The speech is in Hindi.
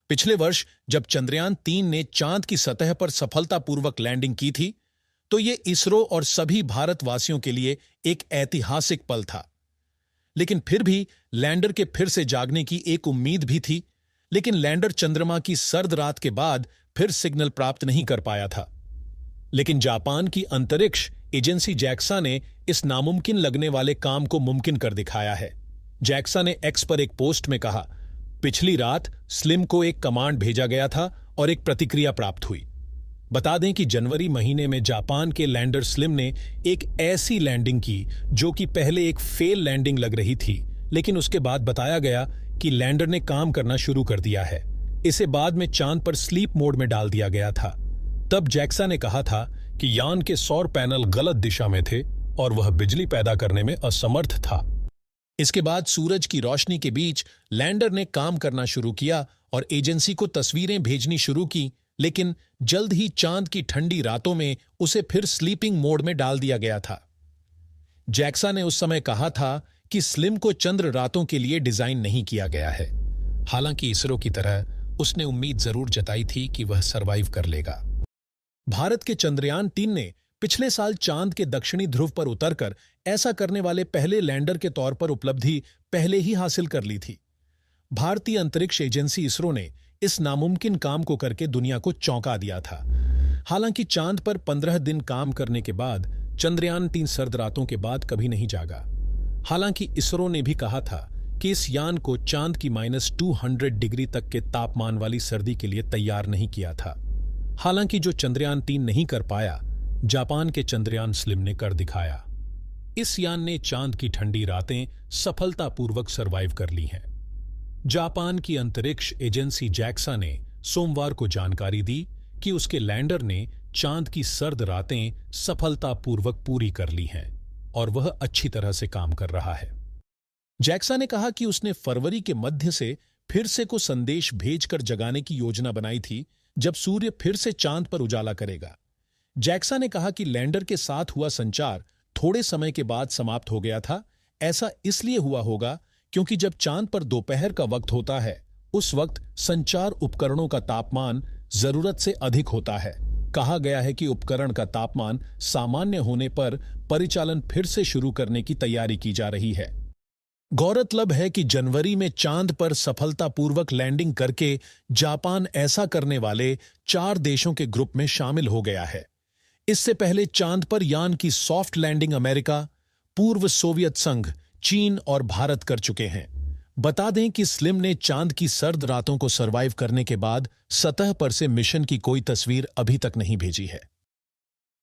पिछले वर्ष जब चंद्रयान-3 ने चांद की सतह पर सफलतापूर्वक लैंडिंग की थी, तो ये इसरो और सभी भारतवासियों के लिए एक ऐतिहासिक पल था। लेकिन फिर भी लैंडर के फिर से जागने की एक उम्मीद भी थी, लेकिन लैंडर चंद्रमा की सर्द रात के बाद फिर सिग्नल प्राप्त नहीं कर पाया था। लेकिन जापान की अंतरिक्ष एजेंसी जैक्सा ने इस नामुमकिन लगने वाले काम को मुमकिन कर दिखाया है। जैक्सा ने एक्स पर एक पोस्ट में कहा, पिछली रात स्लिम को एक कमांड भेजा गया था और एक प्रतिक्रिया प्राप्त हुई। बता दें कि जनवरी महीने में जापान के लैंडर स्लिम ने एक ऐसी लैंडिंग की जो कि पहले एक फेल लैंडिंग लग रही थी, लेकिन उसके बाद बताया गया कि लैंडर ने काम करना शुरू कर दिया है। इसे बाद में चांद पर स्लीप मोड में डाल दिया गया था। तब जैक्सा ने कहा था कि यान के सौर पैनल गलत दिशा में थे और वह बिजली पैदा करने में असमर्थ था। इसके बाद सूरज की रोशनी के बीच लैंडर ने काम करना शुरू किया और एजेंसी को तस्वीरें भेजनी शुरू की, लेकिन जल्द ही चांद की ठंडी रातों में उसे फिर स्लीपिंग मोड में डाल दिया गया था। जैक्सा ने उस समय कहा था कि स्लिम को चंद्र रातों के लिए डिजाइन नहीं किया गया है। हालांकि इसरो की तरह उसने उम्मीद जरूर जताई थी कि वह सरवाइव कर लेगा। भारत के चंद्रयान-3 ने पिछले साल चांद के दक्षिणी ध्रुव पर उतरकर ऐसा करने वाले पहले लैंडर के तौर पर उपलब्धि पहले ही हासिल कर ली थी। भारतीय अंतरिक्ष एजेंसी इसरो ने इस नामुमकिन काम को करके दुनिया को चौंका दिया था। हालांकि चांद पर 15 दिन काम करने के बाद चंद्रयान-3 सर्द रातों के बाद कभी नहीं जागा। हालांकि इसरो ने भी कहा था कि इस यान को चांद की -200 डिग्री तक के तापमान वाली सर्दी के लिए तैयार नहीं किया था। हालांकि जो चंद्रयान-3 नहीं कर पाया, जापान के चंद्रयान स्लिम ने कर दिखाया। इस यान ने चांद की ठंडी रातें सफलतापूर्वक सरवाइव कर ली हैं। जापान की अंतरिक्ष एजेंसी जैक्सा ने सोमवार को जानकारी दी कि उसके लैंडर ने चांद की सर्द रातें सफलतापूर्वक पूरी कर ली हैं और वह अच्छी तरह से काम कर रहा है। जैक्सा ने कहा कि उसने फरवरी के मध्य से फिर से को संदेश भेजकर जगाने की योजना बनाई थी, जब सूर्य फिर से चांद पर उजाला करेगा। जैक्सा ने कहा कि लैंडर के साथ हुआ संचार थोड़े समय के बाद समाप्त हो गया था। ऐसा इसलिए हुआ होगा क्योंकि जब चांद पर दोपहर का वक्त होता है, उस वक्त संचार उपकरणों का तापमान जरूरत से अधिक होता है। कहा गया है कि उपकरण का तापमान सामान्य होने पर परिचालन फिर से शुरू करने की तैयारी की जा रही है। गौरतलब है कि जनवरी में चांद पर सफलतापूर्वक लैंडिंग करके जापान ऐसा करने वाले 4 देशों के ग्रुप में शामिल हो गया है। इससे पहले चांद पर यान की सॉफ्ट लैंडिंग अमेरिका, पूर्व सोवियत संघ, चीन और भारत कर चुके हैं। बता दें कि स्लिम ने चांद की सर्द रातों को सरवाइव करने के बाद सतह पर से मिशन की कोई तस्वीर अभी तक नहीं भेजी है।